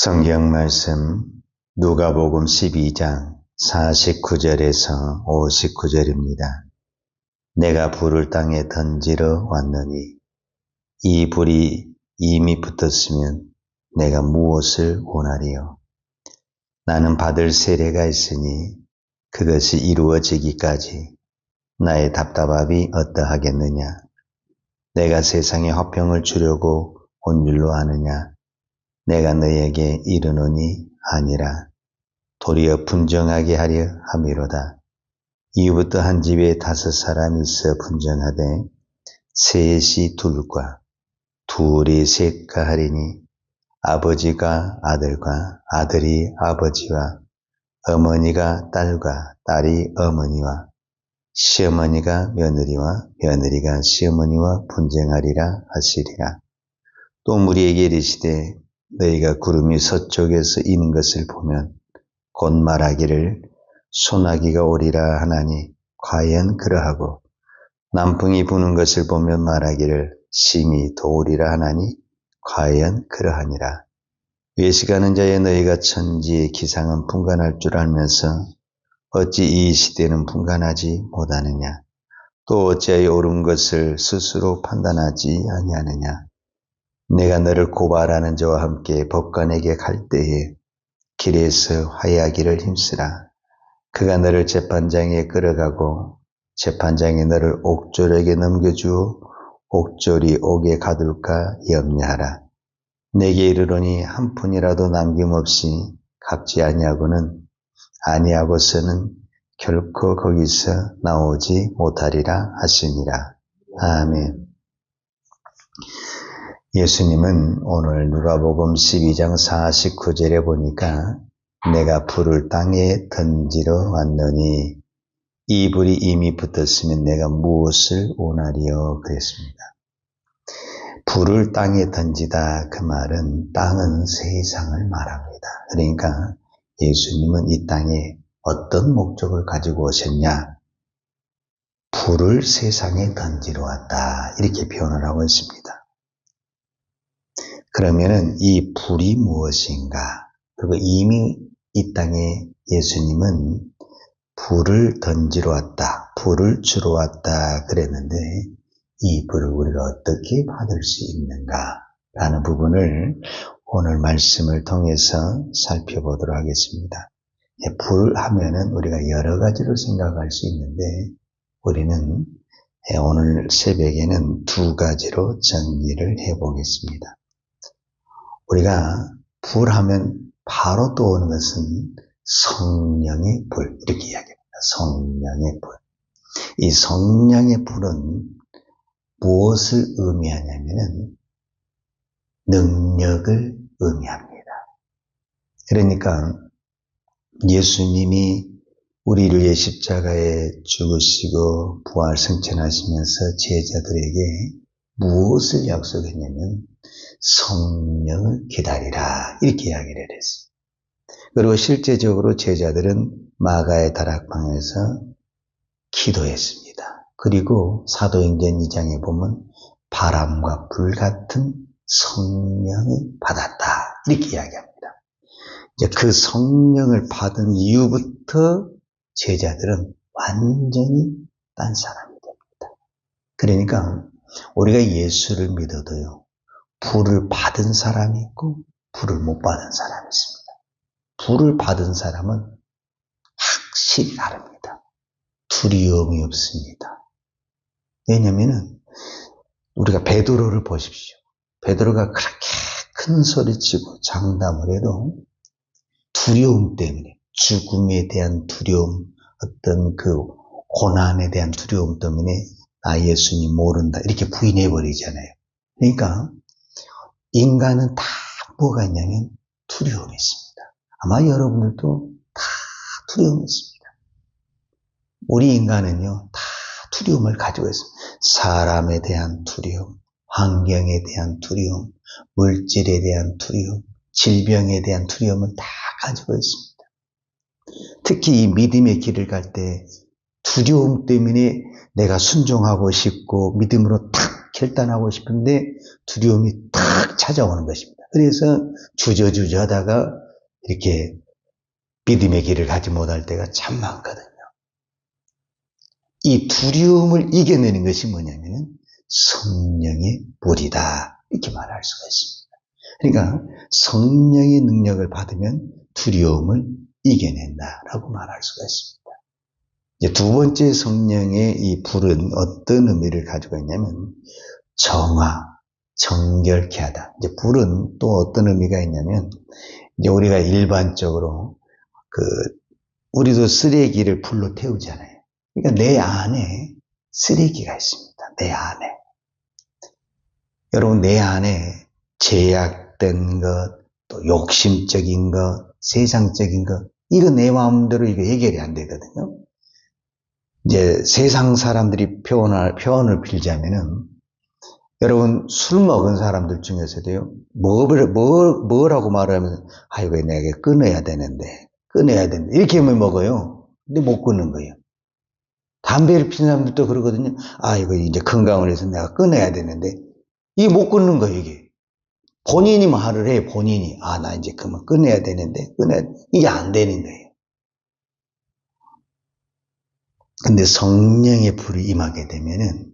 성경 말씀 누가복음 12장 49절에서 59절입니다. 내가 불을 땅에 던지러 왔느니 이 불이 이미 붙었으면 내가 무엇을 원하리요. 나는 받을 세례가 있으니 그것이 이루어지기까지 나의 답답함이 어떠하겠느냐. 내가 세상에 화평을 주려고 온 줄로 아느냐. 내가 너에게 이르노니 아니라 도리어 분정하게 하려 함이로다. 이후부터 한 집에 5사람이 있어 분정하되 셋이 둘과 둘이 셋과 하리니 아버지가 아들과 아들이 아버지와 어머니가 딸과 딸이 어머니와 시어머니가 며느리와 며느리가 시어머니와 분쟁하리라 하시리라. 또 무리에게 이르시되 너희가 구름이 서쪽에서 이는 것을 보면 곧 말하기를 소나기가 오리라 하나니 과연 그러하고 남풍이 부는 것을 보면 말하기를 심히 도우리라 하나니 과연 그러하니라. 외식하는 자의 너희가 천지의 기상은 분간할 줄 알면서 어찌 이 시대는 분간하지 못하느냐. 또 어찌하여 옳은 것을 스스로 판단하지 아니하느냐. 내가 너를 고발하는 자와 함께 법관에게 갈 때에 길에서 화해하기를 힘쓰라. 그가 너를 재판장에 끌어가고 재판장이 너를 옥졸에게 넘겨주어 옥졸이 옥에 가둘까 염려하라. 내게 이르노니 한 푼이라도 남김없이 갚지 아니하고서는 결코 거기서 나오지 못하리라 하시니라. 아멘. 예수님은 오늘 누가복음 12장 49절에 보니까 내가 불을 땅에 던지러 왔느니 이 불이 이미 붙었으면 내가 무엇을 원하리요 그랬습니다. 불을 땅에 던지다 그 말은 땅은 세상을 말합니다. 그러니까 예수님은 이 땅에 어떤 목적을 가지고 오셨냐? 불을 세상에 던지러 왔다 이렇게 표현을 하고 있습니다. 그러면은 이 불이 무엇인가? 그리고 이미 이 땅에 예수님은 불을 던지러 왔다, 불을 주러 왔다 그랬는데 이 불을 우리가 어떻게 받을 수 있는가? 라는 부분을 오늘 말씀을 통해서 살펴보도록 하겠습니다. 불 하면은 우리가 여러 가지로 생각할 수 있는데 우리는 오늘 새벽에는 2가지로 정리를 해보겠습니다. 우리가 불 하면 바로 떠오르는 것은 성령의 불 이렇게 이야기합니다. 성령의 불. 이 성령의 불은 무엇을 의미하냐면은 능력을 의미합니다. 그러니까 예수님이 우리를 위해 십자가에 죽으시고 부활 승천하시면서 제자들에게 무엇을 약속했냐면 성령을 기다리라 이렇게 이야기를 했어요. 그리고 실제적으로 제자들은 마가의 다락방에서 기도했습니다. 그리고 사도행전 2장에 보면 바람과 불 같은 성령을 받았다 이렇게 이야기합니다. 이제 그 성령을 받은 이후부터 제자들은 완전히 딴 사람이 됩니다. 그러니까 우리가 예수를 믿어도요. 불을 받은 사람이 있고 불을 못 받은 사람이 있습니다. 불을 받은 사람은 확실히 다릅니다. 두려움이 없습니다. 왜냐하면 우리가 베드로를 보십시오. 베드로가 그렇게 큰 소리치고 장담을 해도 두려움 때문에 죽음에 대한 두려움, 어떤 그 고난에 대한 두려움 때문에 나 예수님 모른다 이렇게 부인해버리잖아요. 그러니까 인간은 다 뭐가 있냐면 두려움이 있습니다. 아마 여러분들도 다 두려움이 있습니다. 우리 인간은요 다 두려움을 가지고 있습니다. 사람에 대한 두려움, 환경에 대한 두려움, 물질에 대한 두려움, 질병에 대한 두려움을 다 가지고 있습니다. 특히 이 믿음의 길을 갈 때 두려움 때문에 내가 순종하고 싶고 믿음으로 탁 결단하고 싶은데 두려움이 탁 찾아오는 것입니다. 그래서 주저주저 하다가 이렇게 믿음의 길을 가지 못할 때가 참 많거든요. 이 두려움을 이겨내는 것이 뭐냐면 성령의 불이다. 이렇게 말할 수가 있습니다. 그러니까 성령의 능력을 받으면 두려움을 이겨낸다라고 말할 수가 있습니다. 이제 두 번째 성령의 이 불은 어떤 의미를 가지고 있냐면 정화, 정결케 하다. 이제 불은 또 어떤 의미가 있냐면 이제 우리가 일반적으로 우리도 쓰레기를 불로 태우잖아요. 그러니까 내 안에 쓰레기가 있습니다. 내 안에. 여러분, 내 안에 제약된 것, 또 욕심적인 것, 세상적인 것, 이거 내 마음대로 이거 해결이 안 되거든요. 이제 세상 사람들이 표현을 빌자면은, 여러분, 술 먹은 사람들 중에서도요, 뭐라고 말하면, 아이고, 내가 끊어야 되는데, 이렇게 하면 먹어요. 근데 못 끊는 거예요. 담배를 피는 사람들도 그러거든요. 이거 이제 건강을 위해서 내가 끊어야 되는데, 이게 못 끊는 거예요, 이게. 본인이 말을 해, 본인이. 나 이제 그만 끊어야 되는데, 이게 안 되는 거예요. 근데 성령의 불이 임하게 되면은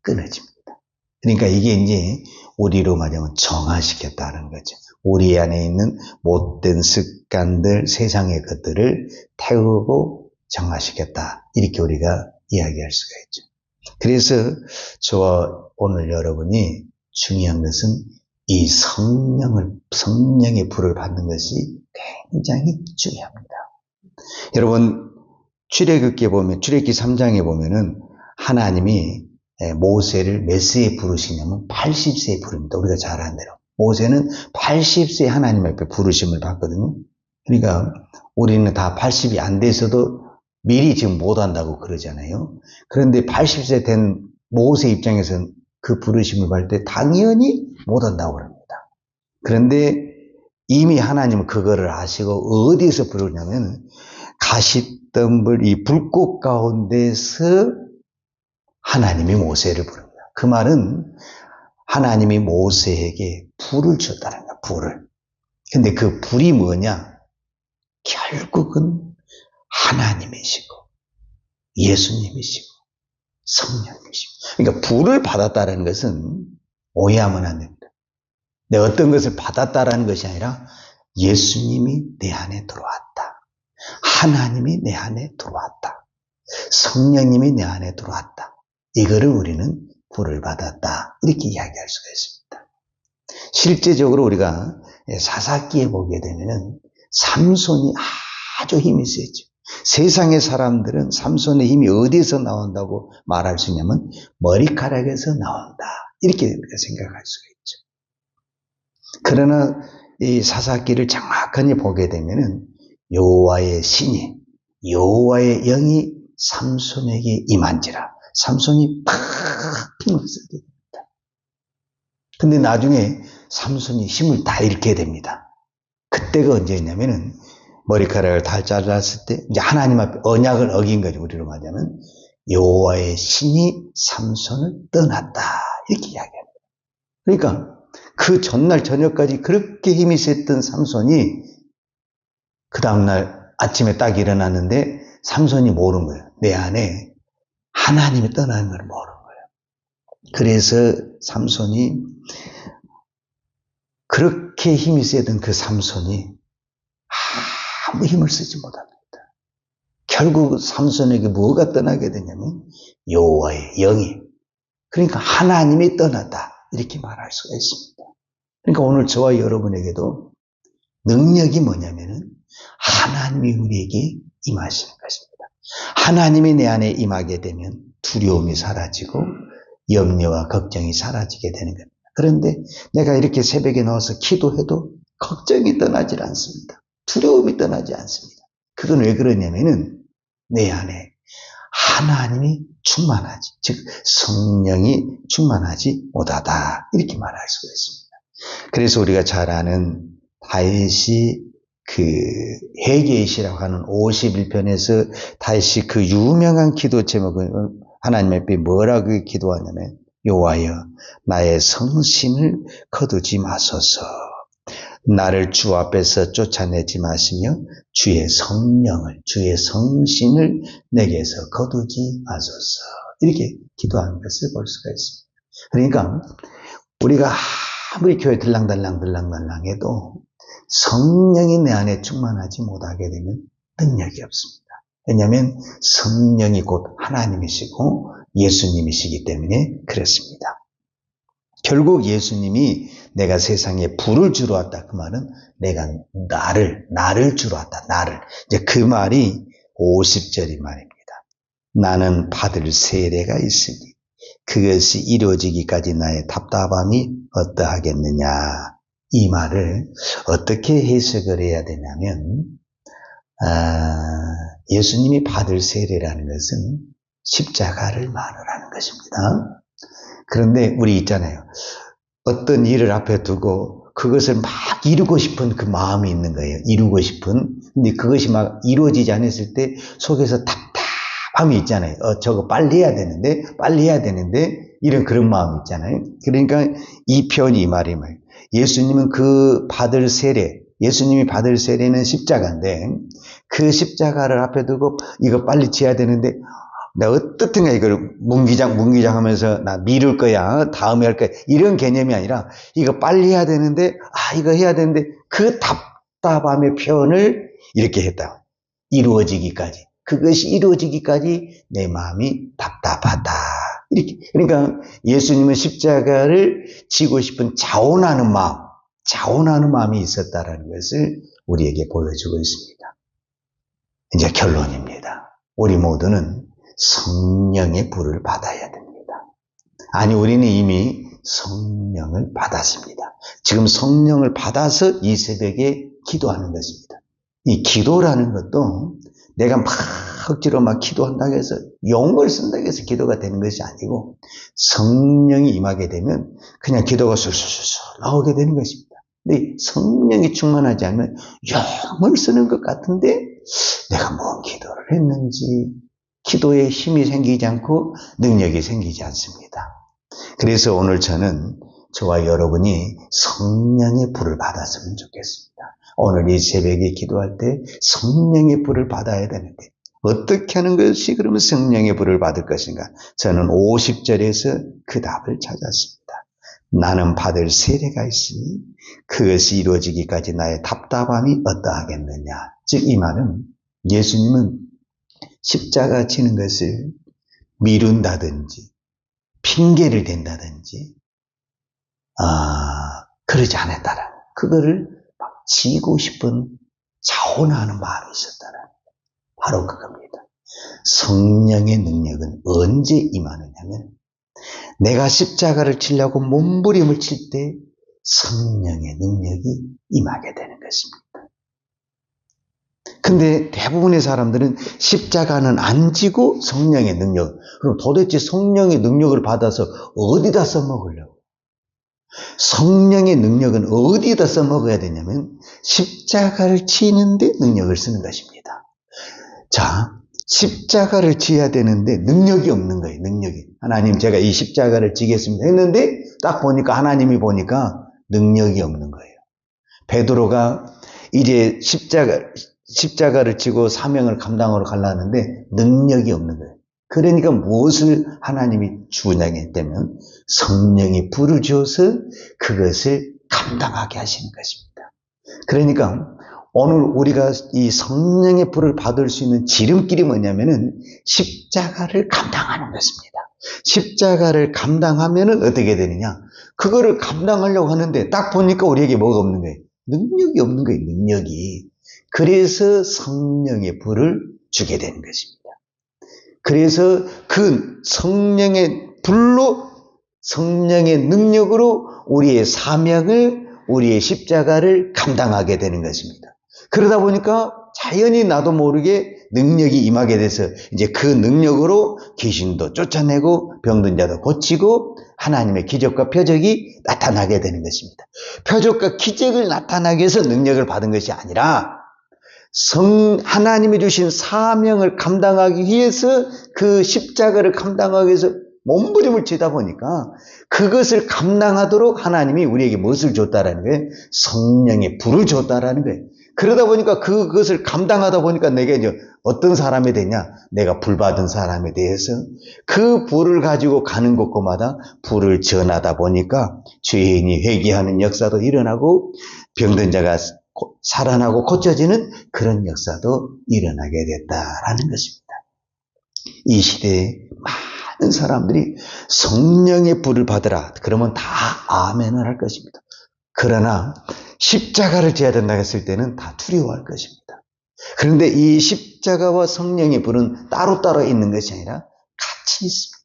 끊어집니다. 그러니까 이게 이제 우리로 말하면 정화시켰다는 거죠. 우리 안에 있는 못된 습관들, 세상의 것들을 태우고 정화시켰다. 이렇게 우리가 이야기할 수가 있죠. 그래서 저와 오늘 여러분이 중요한 것은 이 성령의 불을 받는 것이 굉장히 중요합니다. 여러분, 출애굽기 3장에 보면은 하나님이 모세를 몇 세에 부르시냐면 80세에 부릅니다. 우리가 잘 아는 대로. 모세는 80세에 하나님 앞에 부르심을 받거든요. 그러니까 우리는 다 80이 안 돼서도 미리 지금 못 한다고 그러잖아요. 그런데 80세 된 모세 입장에서는 그 부르심을 받을 때 당연히 못 한다고 그럽니다. 그런데 이미 하나님은 그거를 아시고 어디에서 부르냐면 가시덤불 이 불꽃 가운데서 하나님이 모세를 부릅니다. 그 말은 하나님이 모세에게 불을 줬다는 거야, 불을. 근데 그 불이 뭐냐? 결국은 하나님이시고 예수님이시고 성령이시고. 그러니까 불을 받았다는 것은 오해하면 안 됩니다. 내가 어떤 것을 받았다라는 것이 아니라 예수님이 내 안에 들어왔다. 하나님이 내 안에 들어왔다. 성령님이 내 안에 들어왔다. 이거를 우리는 불을 받았다. 이렇게 이야기할 수가 있습니다. 실제적으로 우리가 사사기에 보게 되면은 삼손이 아주 힘이 세죠. 세상의 사람들은 삼손의 힘이 어디에서 나온다고 말할 수 있냐면 머리카락에서 나온다. 이렇게 우리가 생각할 수가 있죠. 그러나 이 사사기를 정확하게 보게 되면은 여호와의 신이, 여호와의 영이 삼손에게 임한지라 삼손이 팍 힘을 쓰게 됩니다. 근데 나중에 삼손이 힘을 다 잃게 됩니다. 그때가 언제였냐면은 머리카락을 다 잘랐을 때 이제 하나님 앞에 언약을 어긴 거죠. 우리로 말하자면 여호와의 신이 삼손을 떠났다. 이렇게 이야기합니다. 그러니까 그 전날 저녁까지 그렇게 힘이 셌던 삼손이 그 다음날 아침에 딱 일어났는데 삼손이 모르는 거예요. 내 안에 하나님이 떠나는 걸 모르는 거예요. 그래서 삼손이 그렇게 힘이 세던 그 삼손이 아무 힘을 쓰지 못합니다. 결국 삼손에게 뭐가 떠나게 되냐면 여호와의 영이, 그러니까 하나님이 떠났다. 이렇게 말할 수가 있습니다. 그러니까 오늘 저와 여러분에게도 능력이 뭐냐면은 하나님이 우리에게 임하시는 것입니다. 하나님이 내 안에 임하게 되면 두려움이 사라지고 염려와 걱정이 사라지게 되는 겁니다. 그런데 내가 이렇게 새벽에 나와서 기도해도 걱정이 떠나질 않습니다. 두려움이 떠나지 않습니다. 그건 왜 그러냐면은 내 안에 하나님이 충만하지, 즉 성령이 충만하지 못하다. 이렇게 말할 수가 있습니다. 그래서 우리가 잘 아는 다윗이 그 회개의 시라고 하는 51편에서 다윗이 그 유명한 기도 제목을 하나님 앞에 뭐라고 기도하냐면 여호와여 나의 성심을 거두지 마소서. 나를 주 앞에서 쫓아내지 마시며 주의 성령을, 주의 성신을 내게서 거두지 마소서. 이렇게 기도하는 것을 볼 수가 있습니다. 그러니까 우리가 아무리 교회 들랑달랑 해도 성령이 내 안에 충만하지 못하게 되면 능력이 없습니다. 왜냐하면 성령이 곧 하나님이시고 예수님이시기 때문에 그렇습니다. 결국 예수님이 내가 세상에 불을 주러 왔다. 그 말은 내가 나를 주러 왔다. 나를. 이제 그 말이 50절이 말입니다. 나는 받을 세례가 있으니 그것이 이루어지기까지 나의 답답함이 어떠하겠느냐. 이 말을 어떻게 해석을 해야 되냐면 예수님이 받을 세례라는 것은 십자가를 말하는 것입니다. 그런데 우리 있잖아요. 어떤 일을 앞에 두고 그것을 막 이루고 싶은 그 마음이 있는 거예요. 이루고 싶은. 근데 그것이 막 이루어지지 않았을 때 속에서 답답함이 있잖아요. 저거 빨리 해야 되는데 이런 그런 마음이 있잖아요. 그러니까 이 표현이 이 말이에요. 예수님은 예수님이 받을 세례는 십자가인데 그 십자가를 앞에 두고 이거 빨리 지어야 되는데 내가 어떻든가 이걸 문기장 하면서 나 미룰 거야. 다음에 할 거야. 이런 개념이 아니라 이거 빨리 해야 되는데 이거 해야 되는데 그 답답함의 표현을 이렇게 했다. 이루어지기까지. 그것이 이루어지기까지 내 마음이 답답하다. 이렇게. 그러니까 예수님은 십자가를 지고 싶은 자원하는 마음이 있었다라는 것을 우리에게 보여주고 있습니다. 이제 결론입니다. 우리 모두는 성령의 불을 받아야 됩니다. 아니, 우리는 이미 성령을 받았습니다. 지금 성령을 받아서 이 새벽에 기도하는 것입니다. 이 기도라는 것도 내가 막 억지로 막 기도한다고 해서 용을 쓴다고 해서 기도가 되는 것이 아니고 성령이 임하게 되면 그냥 기도가 술술술 나오게 되는 것입니다. 근데 성령이 충만하지 않으면 용을 쓰는 것 같은데 내가 뭔 기도를 했는지 기도에 힘이 생기지 않고 능력이 생기지 않습니다. 그래서 오늘 저와 여러분이 성령의 불을 받았으면 좋겠습니다. 오늘 이 새벽에 기도할 때 성령의 불을 받아야 되는데 어떻게 하는 것이 그러면 성령의 불을 받을 것인가? 저는 50절에서 그 답을 찾았습니다. 나는 받을 세례가 있으니 그것이 이루어지기까지 나의 답답함이 어떠하겠느냐. 즉 이 말은 예수님은 십자가 지는 것을 미룬다든지 핑계를 댄다든지 그러지 않았다라. 그거를 막 지고 싶은 자원하는 마음이 있었다라. 바로 그겁니다. 성령의 능력은 언제 임하느냐면 내가 십자가를 치려고 몸부림을 칠 때 성령의 능력이 임하게 되는 것입니다. 근데 대부분의 사람들은 십자가는 안 지고 성령의 능력, 그럼 도대체 성령의 능력을 받아서 어디다 써먹으려고? 성령의 능력은 어디다 써먹어야 되냐면 십자가를 치는데 능력을 쓰는 것입니다. 자, 십자가를 지어야 되는데 능력이 없는 거예요. 능력이. 하나님 제가 이 십자가를 지겠습니다 했는데 딱 보니까 하나님이 보니까 능력이 없는 거예요. 베드로가 이제 십자가를 지고 사명을 감당하러 가려는데 능력이 없는 거예요. 그러니까 무엇을 하나님이 주냐면 성령이 불을 주어서 그것을 감당하게 하시는 것입니다. 그러니까 오늘 우리가 이 성령의 불을 받을 수 있는 지름길이 뭐냐면은 십자가를 감당하는 것입니다. 십자가를 감당하면은 어떻게 되느냐? 그거를 감당하려고 하는데 딱 보니까 우리에게 뭐가 없는 거예요? 능력이 없는 거예요. 능력이. 그래서 성령의 불을 주게 되는 것입니다. 그래서 그 성령의 불로 성령의 능력으로 우리의 사명을 우리의 십자가를 감당하게 되는 것입니다. 그러다 보니까 자연히 나도 모르게 능력이 임하게 돼서 이제 그 능력으로 귀신도 쫓아내고 병든 자도 고치고 하나님의 기적과 표적이 나타나게 되는 것입니다. 표적과 기적을 나타나기 위해서 능력을 받은 것이 아니라 하나님이 주신 사명을 감당하기 위해서 그 십자가를 감당하기 위해서 몸부림을 치다 보니까 그것을 감당하도록 하나님이 우리에게 무엇을 줬다라는 거예요? 성령의 불을 줬다라는 거예요. 그러다 보니까 그것을 감당하다 보니까 내가 이제 어떤 사람이 되냐? 내가 불 받은 사람에 대해서 그 불을 가지고 가는 곳곳마다 불을 전하다 보니까 죄인이 회개하는 역사도 일어나고 병든 자가 살아나고 고쳐지는 그런 역사도 일어나게 됐다라는 것입니다. 이 시대에 많은 사람들이 성령의 불을 받으라 그러면 다 아멘을 할 것입니다. 그러나 십자가를 져야 된다 했을 때는 다 두려워할 것입니다. 그런데 이 십자가와 성령의 불은 따로따로 있는 것이 아니라 같이 있습니다.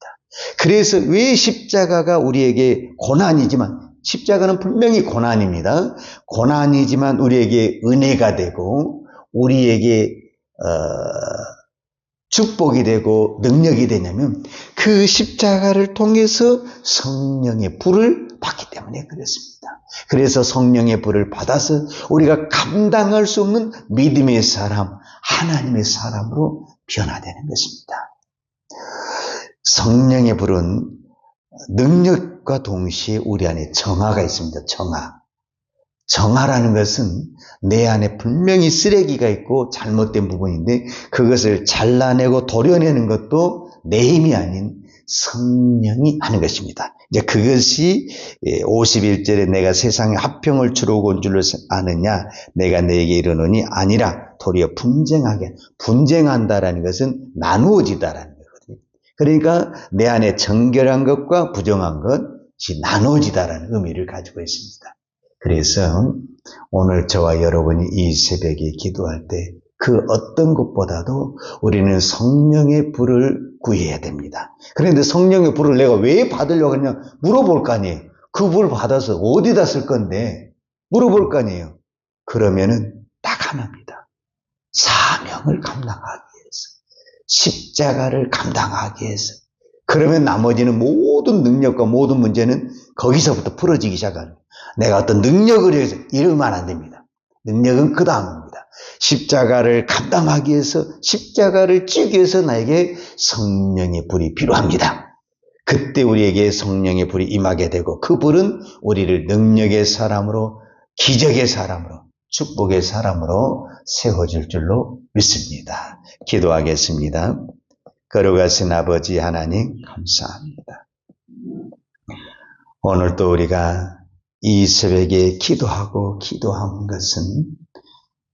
그래서 왜 십자가가 우리에게 고난이지만, 십자가는 분명히 고난입니다. 고난이지만 우리에게 은혜가 되고 우리에게 축복이 되고 능력이 되냐면 그 십자가를 통해서 성령의 불을 받기 때문에 그렇습니다. 그래서 성령의 불을 받아서 우리가 감당할 수 없는 믿음의 사람, 하나님의 사람으로 변화되는 것입니다. 성령의 불은 능력과 동시에 우리 안에 정화가 있습니다. 정화라는 것은 내 안에 분명히 쓰레기가 있고 잘못된 부분인데 그것을 잘라내고 도려내는 것도 내 힘이 아닌 성령이 하는 것입니다. 이제 그것이 51절에 내가 세상에 화평을 주려고 온 줄로 아느냐 내가 너에게 이르노니 아니라 도리어 분쟁한다라는 것은 나누어지다라는 거거든요. 그러니까 내 안에 정결한 것과 부정한 것이 나누어지다라는 의미를 가지고 있습니다. 그래서 오늘 저와 여러분이 이 새벽에 기도할 때 그 어떤 것보다도 우리는 성령의 불을 구해야 됩니다. 그런데 성령의 불을 내가 왜 받으려고 하냐 물어볼 거 아니에요. 그 불 받아서 어디다 쓸 건데 물어볼 거 아니에요. 그러면은 딱 하나입니다. 사명을 감당하기 위해서, 십자가를 감당하기 위해서. 그러면 나머지는 모든 능력과 모든 문제는 거기서부터 풀어지기 시작합니다. 내가 어떤 능력을 위해서 이러면 안 됩니다. 능력은 그 다음입니다. 십자가를 감당하기 위해서, 십자가를 지기 위해서 나에게 성령의 불이 필요합니다. 그때 우리에게 성령의 불이 임하게 되고 그 불은 우리를 능력의 사람으로, 기적의 사람으로, 축복의 사람으로 세워줄 줄로 믿습니다. 기도하겠습니다. 거룩하신 아버지 하나님 감사합니다. 오늘 또 우리가 이 새벽에 기도하고 기도한 것은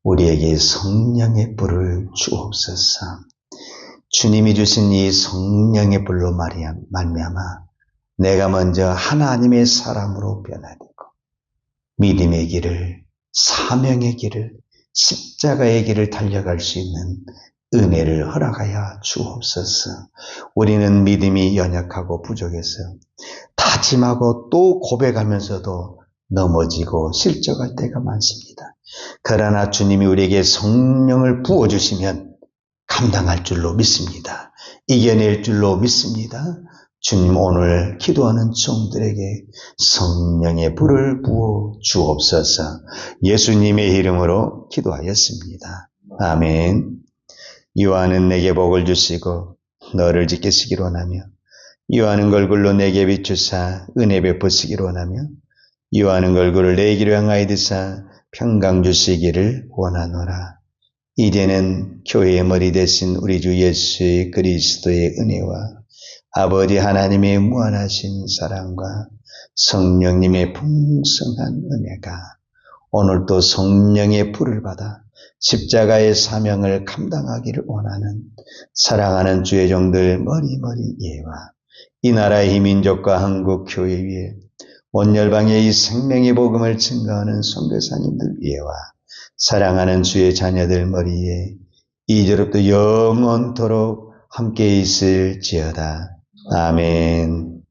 우리에게 성령의 불을 주옵소서. 주님이 주신 이 성령의 불로 말미암아 내가 먼저 하나님의 사람으로 변화되고 믿음의 길을, 사명의 길을, 십자가의 길을 달려갈 수 있는 은혜를 허락하여 주옵소서. 우리는 믿음이 연약하고 부족해서 다짐하고 또 고백하면서도 넘어지고 실족할 때가 많습니다. 그러나 주님이 우리에게 성령을 부어주시면 감당할 줄로 믿습니다. 이겨낼 줄로 믿습니다. 주님 오늘 기도하는 종들에게 성령의 불을 부어 주옵소서. 예수님의 이름으로 기도하였습니다. 아멘. 요한은 내게 복을 주시고 너를 지키시기로 원하며 요한은 얼굴로 내게 비추사 은혜 베푸시기로 원하며 요한은 얼굴을 내 길로 향하여 드사 평강 주시기를 원하노라. 이제는 교회의 머리 대신 우리 주 예수 그리스도의 은혜와 아버지 하나님의 무한하신 사랑과 성령님의 풍성한 은혜가 오늘도 성령의 불을 받아 십자가의 사명을 감당하기를 원하는 사랑하는 주의 종들 머리머리 예와 이 나라의 이 민족과 한국 교회 위에 온 열방의 이 생명의 복음을 증거하는 선교사님들 위에와 사랑하는 주의 자녀들 머리에 이제로부터 영원토록 함께 있을지어다. 아멘.